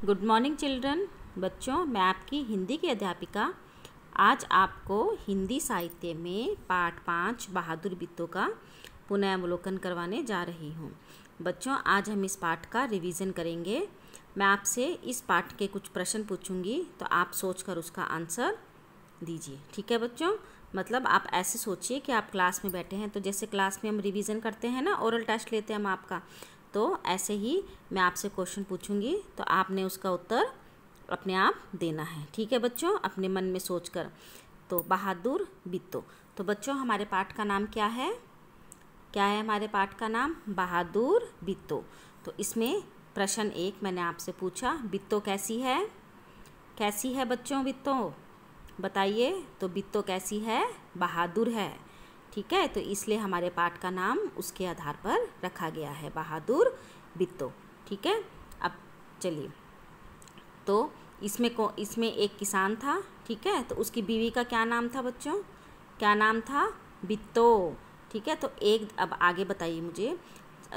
Good morning children. बच्चों, मैं आपकी हिंदी की अध्यापिका आज आपको हिंदी साहित्य में पाठ 5 बहादुर बित्तों का पुनरावलोकन करवाने जा रही हूँ। बच्चों, आज हम इस पाठ का रिवीजन करेंगे। मैं आपसे इस पाठ के कुछ प्रश्न पूछूंगी, तो आप सोचकर उसका आंसर दीजिए। ठीक है बच्चों? मतलब आप ऐसे सोचिए कि आप क्लास में बैठे हैं, तो जैसे क्लास में हम रिवीजन करते हैं ना, ओरल टेस्ट लेते हैं हम आपका, तो ऐसे ही मैं आपसे क्वेश्चन पूछूंगी, तो आपने उसका उत्तर अपने आप देना है। ठीक है बच्चों? अपने मन में सोचकर। तो बहादुर बित्तों। तो बच्चों, हमारे पाठ का नाम क्या है? क्या है हमारे पाठ का नाम? बहादुर बित्तों। तो इसमें प्रश्न 1 मैंने आपसे पूछा, बित्तों कैसी है? कैसी है बच्चों बित्तों? बताइए। तो बित्तों कैसी है? बहादुर है। ठीक है, तो इसलिए हमारे पाठ का नाम उसके आधार पर रखा गया है, बहादुर बित्तों। ठीक है, अब चलिए। तो इसमें एक किसान था। ठीक है, तो उसकी बीवी का क्या नाम था बच्चों? क्या नाम था? बित्तों। ठीक है, तो अब आगे बताइए मुझे।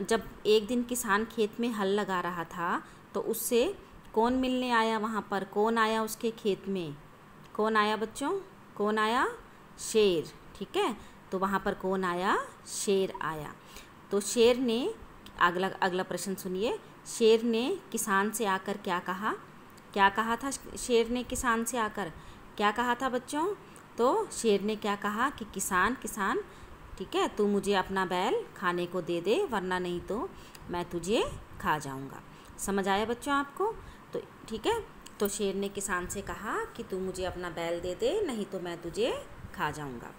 जब एक दिन किसान खेत में हल लगा रहा था, तो उससे कौन मिलने आया? वहाँ पर कौन आया उसके खेत में? कौन आया बच्चों? कौन आया? शेर। ठीक है, तो वहाँ पर कौन आया? शेर आया। तो शेर ने अगला प्रश्न सुनिए। शेर ने किसान से आकर क्या कहा? क्या कहा था शेर ने किसान से आकर? क्या कहा था बच्चों? तो शेर ने क्या कहा कि किसान, ठीक है, तू मुझे अपना बैल खाने को दे दे, वरना नहीं तो मैं तुझे खा जाऊंगा। समझ आया बच्चों आपको? तो ठीक है, तो शेर ने किसान से कहा कि तू मुझे अपना बैल दे दे, नहीं तो मैं तुझे खा जाऊंगा।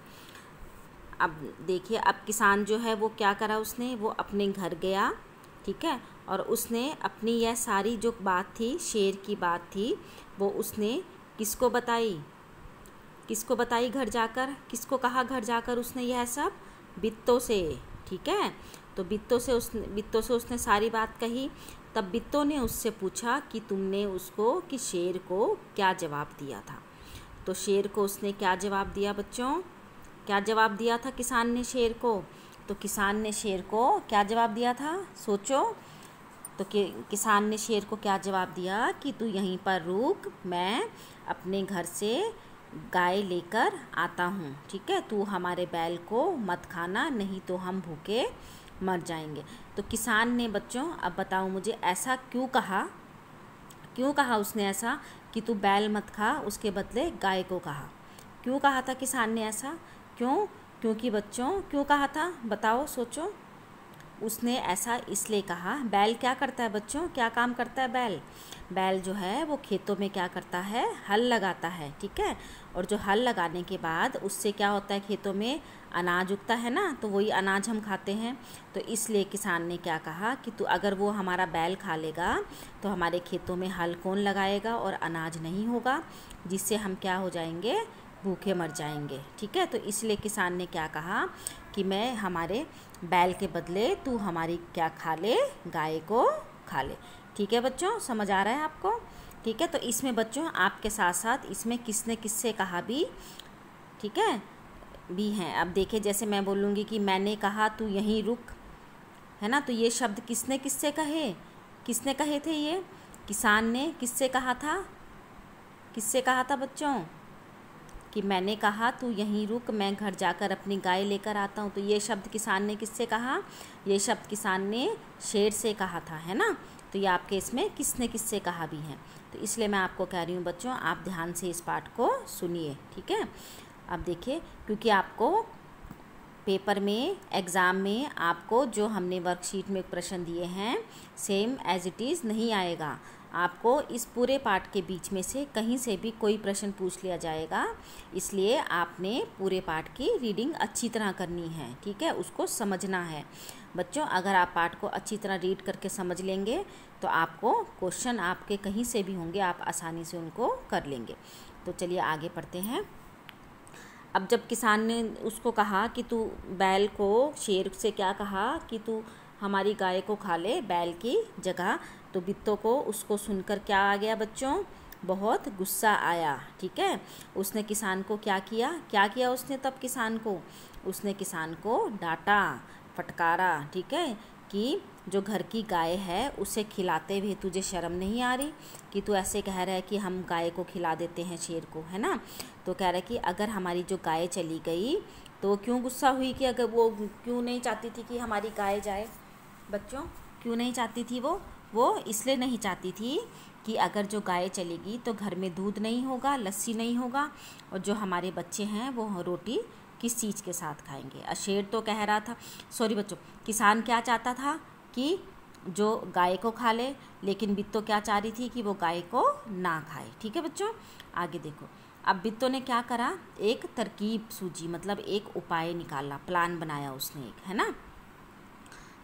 अब देखिए, अब किसान जो है वो क्या करा, उसने वो अपने घर गया। ठीक है, और उसने अपनी यह सारी जो बात थी, शेर की बात थी, वो उसने किसको बताई? किसको बताई घर जाकर? किसको कहा घर जाकर उसने यह सब? बित्तों से। ठीक है, तो बित्तों से उसने सारी बात कही। तब बित्तों ने उससे पूछा कि तुमने उसको, कि शेर को क्या जवाब दिया था? तो शेर को उसने क्या जवाब दिया बच्चों? क्या जवाब दिया था किसान ने शेर को? तो किसान ने शेर को क्या जवाब दिया था? सोचो। तो किसान ने शेर को क्या जवाब दिया कि तू यहीं पर रुक, मैं अपने घर से गाय लेकर आता हूँ। ठीक है, तू हमारे बैल को मत खाना, नहीं तो हम भूखे मर जाएंगे। तो किसान ने बच्चों, अब बताओ मुझे, ऐसा क्यों कहा? क्यों कहा उसने ऐसा कि तू बैल मत खा, उसके बदले गाय को कहा? क्यों कहा था किसान ने ऐसा? क्यों? क्योंकि बच्चों, क्यों कहा था? बताओ, सोचो। उसने ऐसा इसलिए कहा, बैल क्या करता है बच्चों? क्या काम करता है बैल? बैल जो है वो खेतों में क्या करता है? हल लगाता है। ठीक है, और जो हल लगाने के बाद उससे क्या होता है? खेतों में अनाज उगता है ना, तो वही अनाज हम खाते हैं। तो इसलिए किसान ने क्या कहा कि तू, अगर वो हमारा बैल खा लेगा तो हमारे खेतों में हल कौन लगाएगा और अनाज नहीं होगा, जिससे हम क्या हो जाएंगे? भूखे मर जाएंगे। ठीक है, तो इसलिए किसान ने क्या कहा कि मैं हमारे बैल के बदले तू हमारी क्या खा ले? गाय को खा ले। ठीक है बच्चों, समझ आ रहा है आपको? ठीक है, तो इसमें बच्चों आपके साथ साथ इसमें किसने किससे कहा भी, ठीक है, भी हैं। अब देखिए, जैसे मैं बोलूँगी कि मैंने कहा तू यहीं रुक, है ना, तो ये शब्द किसने किससे कहे? किसने कहे थे ये? किसान ने किससे कहा था? किससे कहा था बच्चों कि मैंने कहा तू यहीं रुक, मैं घर जाकर अपनी गाय लेकर आता हूँ? तो ये शब्द किसान ने किससे कहा? ये शब्द किसान ने शेर से कहा था, है ना। तो ये आपके इसमें किसने किससे कहा भी है, तो इसलिए मैं आपको कह रही हूँ बच्चों, आप ध्यान से इस पाठ को सुनिए। ठीक है, अब देखिए, क्योंकि आपको पेपर में, एग्ज़ाम में आपको जो हमने वर्कशीट में प्रश्न दिए हैं, सेम एज इट इज़ नहीं आएगा। आपको इस पूरे पाठ के बीच में से कहीं से भी कोई प्रश्न पूछ लिया जाएगा, इसलिए आपने पूरे पाठ की रीडिंग अच्छी तरह करनी है। ठीक है, उसको समझना है बच्चों। अगर आप पाठ को अच्छी तरह रीड करके समझ लेंगे तो आपको क्वेश्चन आपके कहीं से भी होंगे, आप आसानी से उनको कर लेंगे। तो चलिए आगे पढ़ते हैं। अब जब किसान ने उसको कहा कि तू बैल को, शेर से क्या कहा कि तू हमारी गाय को खा ले बैल की जगह, तो बित्तों को उसको सुनकर क्या आ गया बच्चों? बहुत गुस्सा आया। ठीक है, उसने किसान को क्या किया उसने तब किसान को? उसने किसान को डांटा, फटकारा। ठीक है, कि जो घर की गाय है उसे खिलाते हुए तुझे शर्म नहीं आ रही कि तू ऐसे कह रहा है कि हम गाय को खिला देते हैं शेर को, है ना। तो कह रहा है कि अगर हमारी जो गाय चली गई तो क्यों गुस्सा हुई, कि अगर वो क्यों नहीं चाहती थी कि हमारी गाय जाए। बच्चों, क्यों नहीं चाहती थी वो इसलिए नहीं चाहती थी कि अगर जो गाय चलेगी तो घर में दूध नहीं होगा, लस्सी नहीं होगा, और जो हमारे बच्चे हैं वो रोटी किस चीज़ के साथ खाएंगे। शेर तो कह रहा था, सॉरी बच्चों, किसान क्या चाहता था कि जो गाय को खा ले, लेकिन बित्तो क्या चाह रही थी कि वो गाय को ना खाए। ठीक है बच्चों, आगे देखो। अब बित्तो ने क्या करा, एक तरकीब सूझी, मतलब एक उपाय निकाला, प्लान बनाया उसने एक, है ना।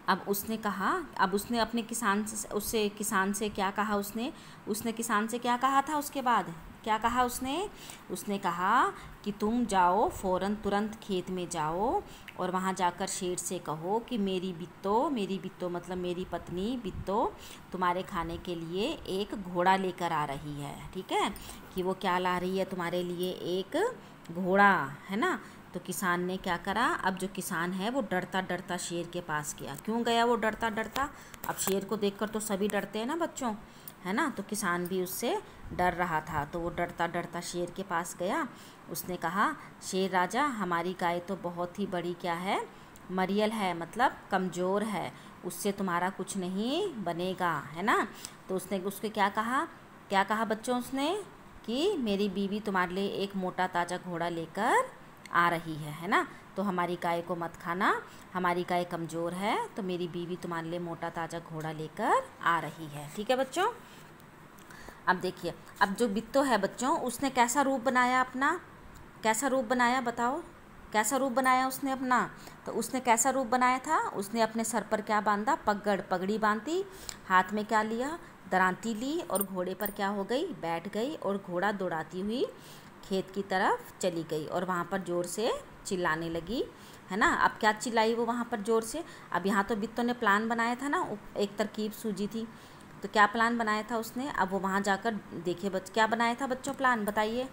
अब उसने कहा, अब उसने अपने किसान से क्या कहा, उसने किसान से क्या कहा था, उसके बाद क्या कहा उसने कहा कि तुम जाओ फ़ौरन तुरंत खेत में जाओ और वहाँ जाकर शेर से कहो कि मेरी बित्तो मतलब मेरी पत्नी बित्तो तुम्हारे खाने के लिए एक घोड़ा लेकर आ रही है। ठीक है, कि वो क्या ला रही है तुम्हारे लिए, एक घोड़ा, है ना। तो किसान ने क्या करा, अब जो किसान है वो डरता डरता शेर के पास गया। क्यों गया वो डरता डरता, अब शेर को देखकर तो सभी डरते हैं ना बच्चों, है ना। तो किसान भी उससे डर रहा था, तो वो डरता डरता शेर के पास गया। उसने कहा, शेर राजा, हमारी गाय तो बहुत ही बड़ी क्या है, मरियल है, मतलब कमज़ोर है, उससे तुम्हारा कुछ नहीं बनेगा, है ना। तो उसने उसके क्या कहा बच्चों, उसने कि मेरी बीवी तुम्हारे लिए एक मोटा ताज़ा घोड़ा लेकर आ रही है ना। तो हमारी गाय को मत खाना, हमारी गाय कमज़ोर है, तो मेरी बीवी तुम्हारे लिए मोटा ताज़ा घोड़ा लेकर आ रही है। ठीक है बच्चों। अब देखिए, अब जो बित्तो है बच्चों, उसने कैसा रूप बनाया अपना, कैसा रूप बनाया बताओ, कैसा रूप बनाया उसने अपना। तो उसने कैसा रूप बनाया था, उसने अपने सर पर क्या बांधा, पगड़ी बांधी, हाथ में क्या लिया, दरांती ली, और घोड़े पर क्या हो गई, बैठ गई, और घोड़ा दौड़ाती हुई खेत की तरफ चली गई और वहाँ पर ज़ोर से चिल्लाने लगी, है ना। अब क्या चिल्लाई वो वहाँ पर ज़ोर से, अब यहाँ तो बित्तो ने प्लान बनाया था ना, एक तरकीब सूझी थी, तो क्या प्लान बनाया था उसने। अब वो वहाँ जाकर देखिए क्या बनाया था बच्चों, प्लान बताइए,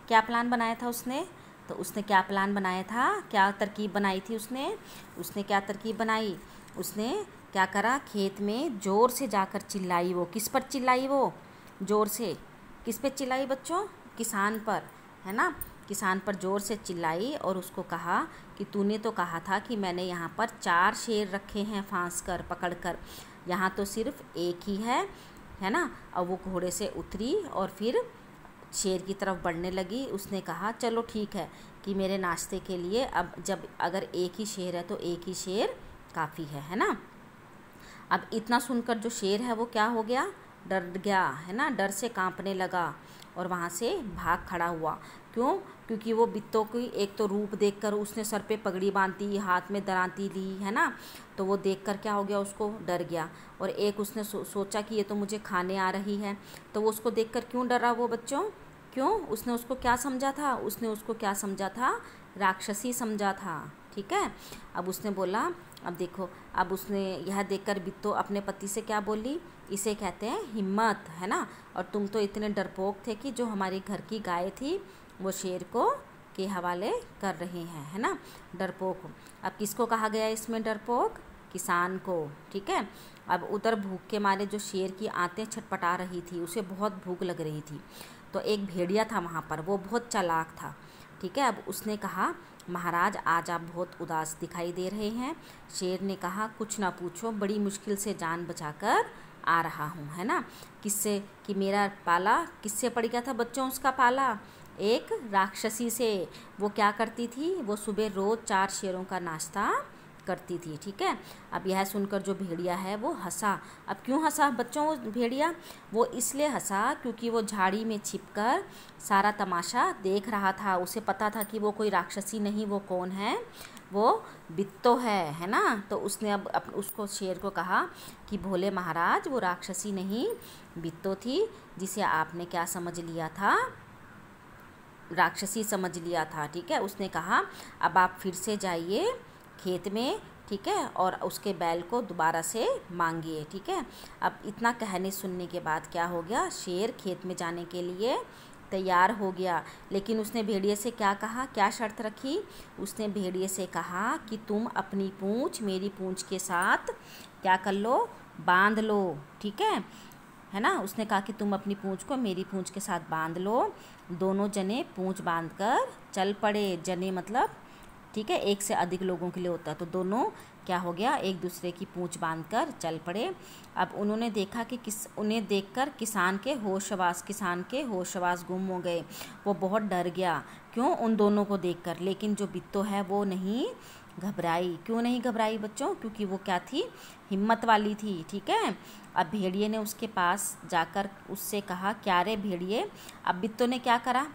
क्या प्लान बनाया था उसने। तो उसने क्या प्लान बनाया था, क्या तरकीब बनाई थी उसने क्या तरकीब बनाई, उसने क्या करा, खेत में ज़ोर से जाकर चिल्लाई। वो किस पर चिल्लाई, वो ज़ोर से किस पे चिल्लाई बच्चों, किसान पर, है ना। किसान पर ज़ोर से चिल्लाई और उसको कहा कि तूने तो कहा था कि मैंने यहाँ पर 4 शेर रखे हैं फांस कर, पकड़ कर, यहाँ तो सिर्फ एक ही है ना। और वो घोड़े से उतरी और फिर शेर की तरफ बढ़ने लगी। उसने कहा, चलो ठीक है कि मेरे नाश्ते के लिए अब जब अगर एक ही शेर है तो एक ही शेर काफ़ी है ना। अब इतना सुनकर जो शेर है वो क्या हो गया, डर गया, है ना, डर से कांपने लगा और वहाँ से भाग खड़ा हुआ। क्यों, क्योंकि वो बित्तो की एक तो रूप देखकर, उसने सर पे पगड़ी बांधी, हाथ में दरांती ली, है ना, तो वो देखकर क्या हो गया, उसको डर गया। और एक उसने सोचा कि ये तो मुझे खाने आ रही है, तो वो उसको देखकर क्यों डरा वो बच्चों, क्यों, उसने उसको क्या समझा था, राक्षसी समझा था। ठीक है, अब उसने बोला, अब देखो, अब उसने यह देखकर बित्तो अपने पति से क्या बोली, इसे कहते हैं हिम्मत, है ना। और तुम तो इतने डरपोक थे कि जो हमारी घर की गाय थी वो शेर को के हवाले कर रहे हैं, है ना, डरपोक। अब किसको कहा गया इसमें डरपोक, किसान को। ठीक है, अब उधर भूख के मारे जो शेर की आंतें छटपटा रही थी, उसे बहुत भूख लग रही थी, तो एक भेड़िया था वहाँ पर, वो बहुत चालाक था। ठीक है, अब उसने कहा, महाराज आज आप बहुत उदास दिखाई दे रहे हैं। शेर ने कहा, कुछ ना पूछो, बड़ी मुश्किल से जान बचाकर आ रहा हूँ, है ना। किससे, कि मेरा पाला किससे पड़ गया था बच्चों, उसका पाला एक राक्षसी से। वो क्या करती थी, वो सुबह रोज़ 4 शेरों का नाश्ता करती थी। ठीक है, अब यह सुनकर जो भेड़िया है वो हंसा। अब क्यों हंसा बच्चों वो भेड़िया, वो इसलिए हंसा क्योंकि वो झाड़ी में छिपकर सारा तमाशा देख रहा था। उसे पता था कि वो कोई राक्षसी नहीं, वो कौन है, वो बित्तो है ना। तो उसने अब उसको शेर को कहा कि भोले महाराज, वो राक्षसी नहीं बित्तो थी, जिसे आपने क्या समझ लिया था, राक्षसी समझ लिया था। ठीक है, उसने कहा, अब आप फिर से जाइए खेत में, ठीक है, और उसके बैल को दोबारा से मांगिए। ठीक है, अब इतना कहने सुनने के बाद क्या हो गया, शेर खेत में जाने के लिए तैयार हो गया। लेकिन उसने भेड़िए से क्या कहा, क्या शर्त रखी? उसने भेड़िए से कहा कि तुम अपनी पूँछ मेरी पूँछ के साथ क्या कर लो, बांध लो, ठीक है ना। उसने कहा कि तुम अपनी पूँछ को मेरी पूँछ के साथ बांध लो। दोनों जने पूँछ बांधकर चल पड़े। जने मतलब ठीक है, एक से अधिक लोगों के लिए होता है, तो दोनों क्या हो गया, एक दूसरे की पूँछ बांधकर चल पड़े। अब उन्होंने देखा कि उन्हें देखकर किसान के होश हवास गुम हो गए। वो बहुत डर गया। क्यों? उन दोनों को देखकर। लेकिन जो बिट्टो है वो नहीं घबराई। क्यों नहीं घबराई बच्चों? क्योंकि वो क्या थी, हिम्मत वाली थी, ठीक है। अब भेड़िए ने उसके पास जाकर उससे कहा, क्या रे भेड़िए। अब बिट्टो ने क्या करा,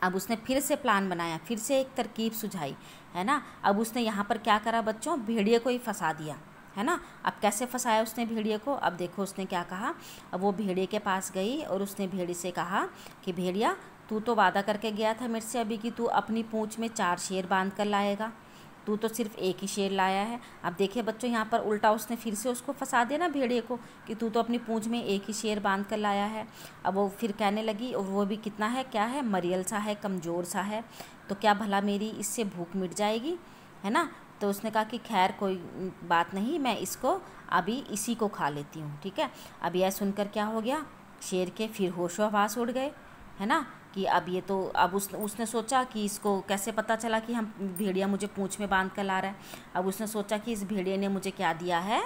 अब उसने फिर से प्लान बनाया, फिर से एक तरकीब सुझाई, है ना। अब उसने यहाँ पर क्या करा बच्चों, भेड़िए को ही फंसा दिया, है ना। अब कैसे फंसाया उसने भेड़िए को, अब देखो उसने क्या कहा। अब वो भेड़िए के पास गई और उसने भेड़िए से कहा कि भेड़िया, तू तो वादा करके गया था मेरे से अभी कि तू अपनी पूँछ में 4 शेर बांध कर लाएगा, तू तो सिर्फ एक ही शेर लाया है। अब देखिए बच्चों, यहाँ पर उल्टा उसने फिर से उसको फंसा दिया ना भेड़िए को, कि तू तो अपनी पूँछ में एक ही शेर बांध कर लाया है। अब वो फिर कहने लगी, और वो भी कितना है, क्या है, मरियल सा है, कमज़ोर सा है, तो क्या भला मेरी इससे भूख मिट जाएगी, है ना। तो उसने कहा कि खैर कोई बात नहीं, मैं इसको अभी इसी को खा लेती हूँ, ठीक है। अब यह सुनकर क्या हो गया, शेर के फिर होशो हवास उड़ गए, है ना। कि अब ये तो, अब उसने सोचा कि इसको कैसे पता चला कि हम भेड़िया मुझे पूँछ में बांध कर ला रहा है। अब उसने सोचा कि इस भेड़िए ने मुझे क्या दिया है,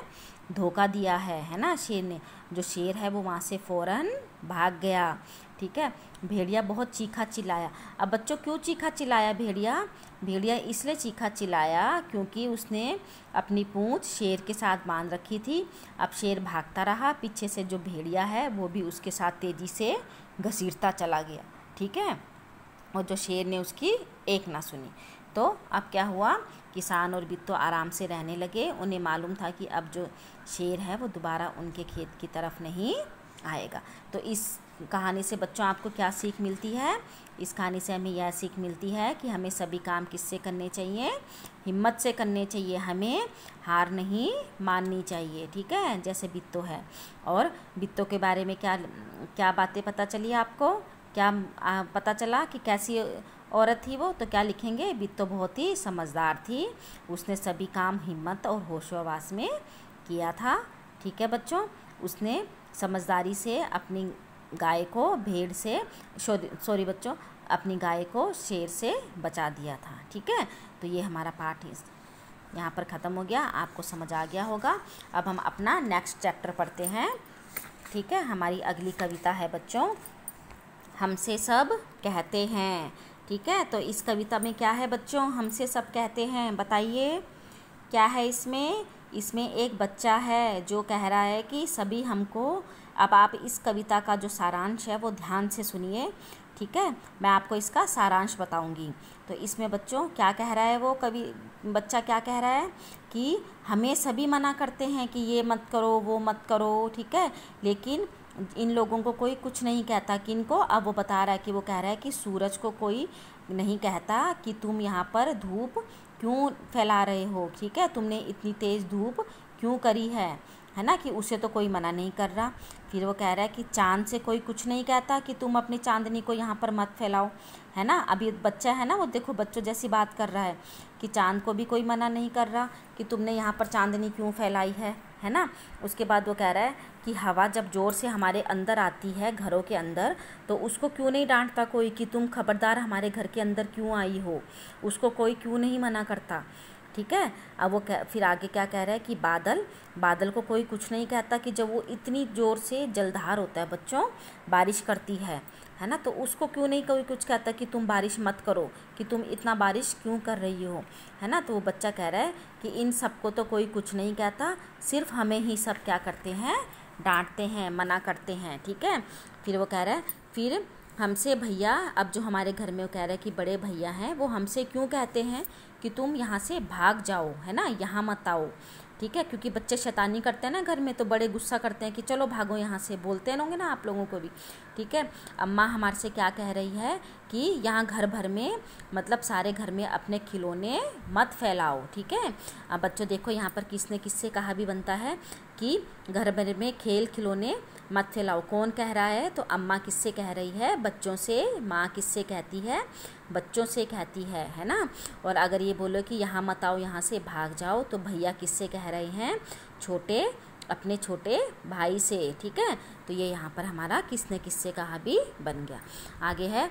धोखा दिया है ना शेर ने। जो शेर है वो वहाँ से फ़ौरन भाग गया, ठीक है। भेड़िया बहुत चीखा चिल्लाया। अब बच्चों क्यों चीखा चिल्लाया भेड़िया इसलिए चीखा चिल्लाया क्योंकि उसने अपनी पूँछ शेर के साथ बांध रखी थी। अब शेर भागता रहा, पीछे से जो भेड़िया है वो भी उसके साथ तेज़ी से घसीटता चला गया, ठीक है। और जो शेर ने उसकी एक ना सुनी। तो अब क्या हुआ, किसान और बिट्टो आराम से रहने लगे। उन्हें मालूम था कि अब जो शेर है वो दोबारा उनके खेत की तरफ नहीं आएगा। तो इस कहानी से बच्चों आपको क्या सीख मिलती है? इस कहानी से हमें यह सीख मिलती है कि हमें सभी काम किससे करने चाहिए, हिम्मत से करने चाहिए, हमें हार नहीं माननी चाहिए, ठीक है। जैसे बिट्टो है। और बिट्टो के बारे में क्या क्या बातें पता चली आपको, क्या पता चला कि कैसी औरत थी वो? तो क्या लिखेंगे, बिट्टो बहुत ही समझदार थी, उसने सभी काम हिम्मत और होशो-हवास में किया था, ठीक है बच्चों। उसने समझदारी से अपनी गाय को भेड़ से सॉरी बच्चों, अपनी गाय को शेर से बचा दिया था, ठीक है। तो ये हमारा पाठ यहाँ पर ख़त्म हो गया, आपको समझ आ गया होगा। अब हम अपना नेक्स्ट चैप्टर पढ़ते हैं, ठीक है। हमारी अगली कविता है बच्चों, हमसे सब कहते हैं, ठीक है। तो इस कविता में क्या है बच्चों, हमसे सब कहते हैं, बताइए क्या है इसमें। इसमें एक बच्चा है जो कह रहा है कि सभी हमको। अब आप इस कविता का जो सारांश है वो ध्यान से सुनिए, ठीक है। मैं आपको इसका सारांश बताऊंगी। तो इसमें बच्चों क्या कह रहा है वो बच्चा क्या कह रहा है कि हमें सभी मना करते हैं कि ये मत करो वो मत करो, ठीक है। लेकिन इन लोगों को कोई कुछ नहीं कहता, किनको? अब वो बता रहा है कि वो कह रहा है कि सूरज को कोई नहीं कहता कि तुम यहाँ पर धूप क्यों फैला रहे हो, ठीक है, तुमने इतनी तेज़ धूप क्यों करी है ना, कि उसे तो कोई मना नहीं कर रहा। फिर वो कह रहा है कि चाँद से कोई कुछ नहीं कहता कि तुम अपनी चांदनी को यहाँ पर मत फैलाओ, है ना। अभी बच्चा है ना, वो देखो बच्चों जैसी बात कर रहा है कि चाँद को भी कोई मना नहीं कर रहा कि तुमने यहाँ पर चांदनी क्यों फैलाई है ना। उसके बाद वो कह रहा है कि हवा जब ज़ोर से हमारे अंदर आती है, घरों के अंदर, तो उसको क्यों नहीं डांटता कोई कि तुम खबरदार हमारे घर के अंदर क्यों आई हो, उसको कोई क्यों नहीं मना करता, ठीक है। अब वो फिर आगे क्या कह रहा है कि बादल को कोई कुछ नहीं कहता कि जब वो इतनी ज़ोर से जलधार होता है बच्चों, बारिश करती है ना, तो उसको क्यों नहीं कोई कुछ कहता कि तुम बारिश मत करो, कि तुम इतना बारिश क्यों कर रही हो, है ना। तो वो बच्चा कह रहा है कि इन सबको तो कोई कुछ नहीं कहता, सिर्फ हमें ही सब क्या करते हैं, डांटते हैं, मना करते हैं, ठीक है। फिर वो कह रहा है, फिर हमसे भैया, अब जो हमारे घर में वो कह रहा है कि बड़े भैया हैं, वो हमसे क्यों कहते हैं कि तुम यहाँ से भाग जाओ, है ना, यहाँ मत आओ, ठीक है। क्योंकि बच्चे शैतानी करते हैं ना घर में, तो बड़े गुस्सा करते हैं कि चलो भागो यहाँ से, बोलते होंगे ना आप लोगों को भी, ठीक है। अम्मा हमारे से क्या कह रही है कि यहाँ घर भर में, मतलब सारे घर में अपने खिलौने मत फैलाओ, ठीक है। अब बच्चों देखो यहाँ पर किससे कहा भी बनता है कि घर भर में खेल खिलौने मत फैलाओ। कौन कह रहा है? तो अम्मा किससे कह रही है? बच्चों से। माँ किससे कहती है? बच्चों से कहती है ना। और अगर ये बोलो कि यहाँ मत आओ, यहाँ से भाग जाओ, तो भैया किससे कह रहे हैं? अपने छोटे भाई से। ठीक है, तो ये यहाँ पर हमारा किसने किससे कहा भी बन गया। आगे है,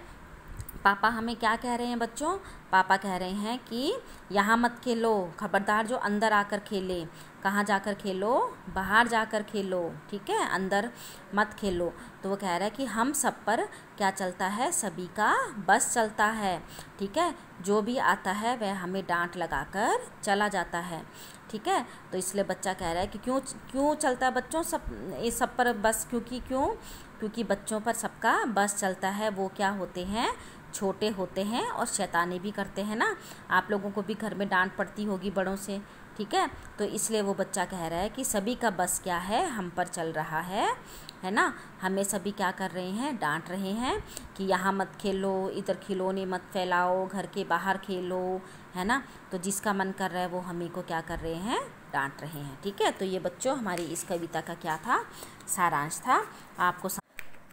पापा हमें क्या कह रहे हैं बच्चों? पापा कह रहे हैं कि यहाँ मत खेलो, खबरदार जो अंदर आकर खेले। कहाँ जाकर खेलो? बाहर जाकर खेलो। ठीक है, अंदर मत खेलो। तो वो कह रहा है कि हम सब पर क्या चलता है? सभी का बस चलता है। ठीक है, जो भी आता है वह हमें डांट लगाकर चला जाता है। ठीक है, तो इसलिए बच्चा कह रहा है कि क्यों चलता है बच्चों सब पर बस? क्योंकि बच्चों पर सबका बस चलता है। वो क्या होते हैं? छोटे होते हैं और शैतानी भी करते हैं ना। आप लोगों को भी घर में डांट पड़ती होगी बड़ों से। ठीक है, तो इसलिए वो बच्चा कह रहा है कि सभी का बस क्या है? हम पर चल रहा है ना। हमें सभी क्या कर रहे हैं? डांट रहे हैं कि यहाँ मत खेलो, इधर खिलौने मत फैलाओ, घर के बाहर खेलो, है ना। तो जिसका मन कर रहा है वो हमें को क्या कर रहे हैं? डांट रहे हैं। ठीक है, तो ये बच्चों हमारी इस कविता का क्या था? सारांश था। आपको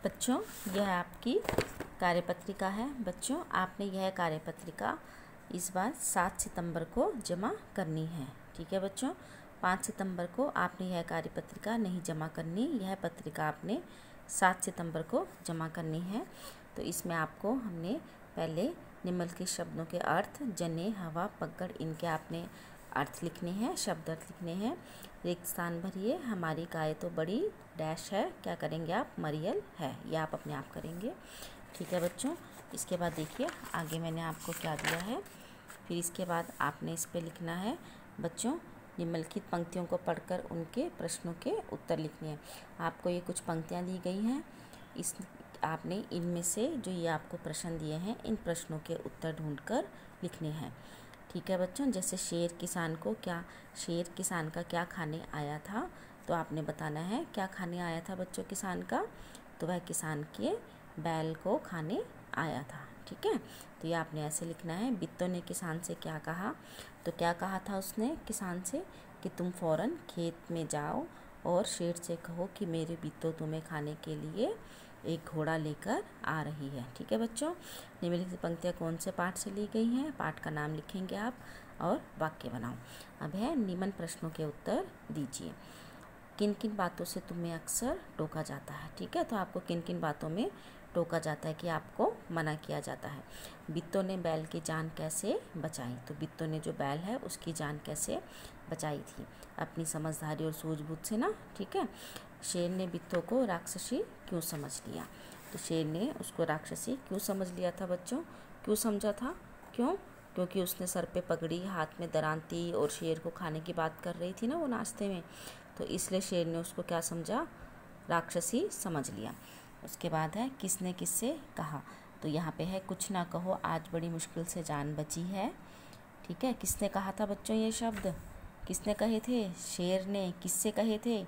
बच्चों यह आपकी कार्यपत्रिका है। बच्चों आपने यह कार्यपत्रिका इस बार 7 सितंबर को जमा करनी है। ठीक है बच्चों, 5 सितंबर को आपने यह कार्यपत्रिका नहीं जमा करनी। यह पत्रिका आपने 7 सितंबर को जमा करनी है। तो इसमें आपको हमने पहले निम्नलिखित शब्दों के अर्थ, जने, हवा, पगड़, इनके आपने अर्थ लिखने हैं, शब्द अर्थ लिखने हैं। रिक्त स्थान भरिए। हमारी गाय तो बड़ी डैश है, क्या करेंगे आप? मरियल है, यह आप अपने आप करेंगे। ठीक है बच्चों, इसके बाद देखिए आगे मैंने आपको क्या दिया है। फिर इसके बाद आपने इस पे लिखना है बच्चों, निम्नलिखित पंक्तियों को पढ़कर उनके प्रश्नों के उत्तर लिखने हैं। आपको ये कुछ पंक्तियाँ दी गई हैं, आपने इनमें से जो ये आपको प्रश्न दिए हैं, इन प्रश्नों के उत्तर ढूंढकर लिखने हैं। ठीक है बच्चों, जैसे शेर किसान का क्या खाने आया था? तो आपने बताना है क्या खाने आया था बच्चों किसान का? तो वह किसान के बैल को खाने आया था। ठीक है, तो ये आपने ऐसे लिखना है। बिट्टो ने किसान से क्या कहा? तो क्या कहा था उसने किसान से? कि तुम फ़ौरन खेत में जाओ और शेर से कहो कि मेरे बिट्टो तुम्हें खाने के लिए एक घोड़ा लेकर आ रही है। ठीक है बच्चों, निम्नलिखित पंक्तियाँ कौन से पाठ से ली गई हैं? पाठ का नाम लिखेंगे आप और वाक्य बनाओ। अब है निम्न प्रश्नों के उत्तर दीजिए। किन किन बातों से तुम्हें अक्सर टोका जाता है? ठीक है, तो आपको किन किन बातों में टोका जाता है कि आपको मना किया जाता है? बिट्टो ने बैल की जान कैसे बचाई? तो बिट्टो ने जो बैल है उसकी जान कैसे बचाई थी? अपनी समझदारी और सूझबूझ से ना। ठीक है, शेर ने बिट्टो को राक्षसी क्यों समझ लिया? तो शेर ने उसको राक्षसी क्यों समझ लिया था बच्चों? क्यों समझा था? क्योंकि उसने सर पे पगड़ी, हाथ में दरांती और शेर को खाने की बात कर रही थी ना वो नाश्ते में, तो इसलिए शेर ने उसको क्या समझा? राक्षसी समझ लिया। उसके बाद है किसने किससे कहा? तो यहाँ पे है कुछ ना कहो आज बड़ी मुश्किल से जान बची है। ठीक है, किसने कहा था बच्चों ये शब्द? किसने कहे थे? शेर ने। किससे कहे थे?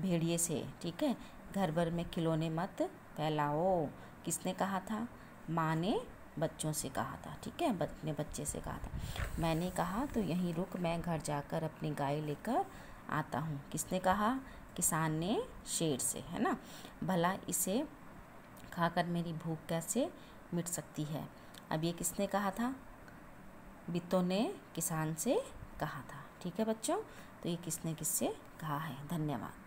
भेड़िए से। ठीक है, घर भर में खिलौने मत फैलाओ, किसने कहा था? माँ ने बच्चों से कहा था। ठीक है, अपने बच्चे से कहा था। मैंने कहा तो यहीं रुक, मैं घर जाकर अपनी गाय लेकर आता हूँ, किसने कहा? किसान ने शेर से, है ना। भला इसे खाकर मेरी भूख कैसे मिट सकती है? अब ये किसने कहा था? बिट्टो ने किसान से कहा था। ठीक है बच्चों, तो ये किसने किससे कहा है? धन्यवाद।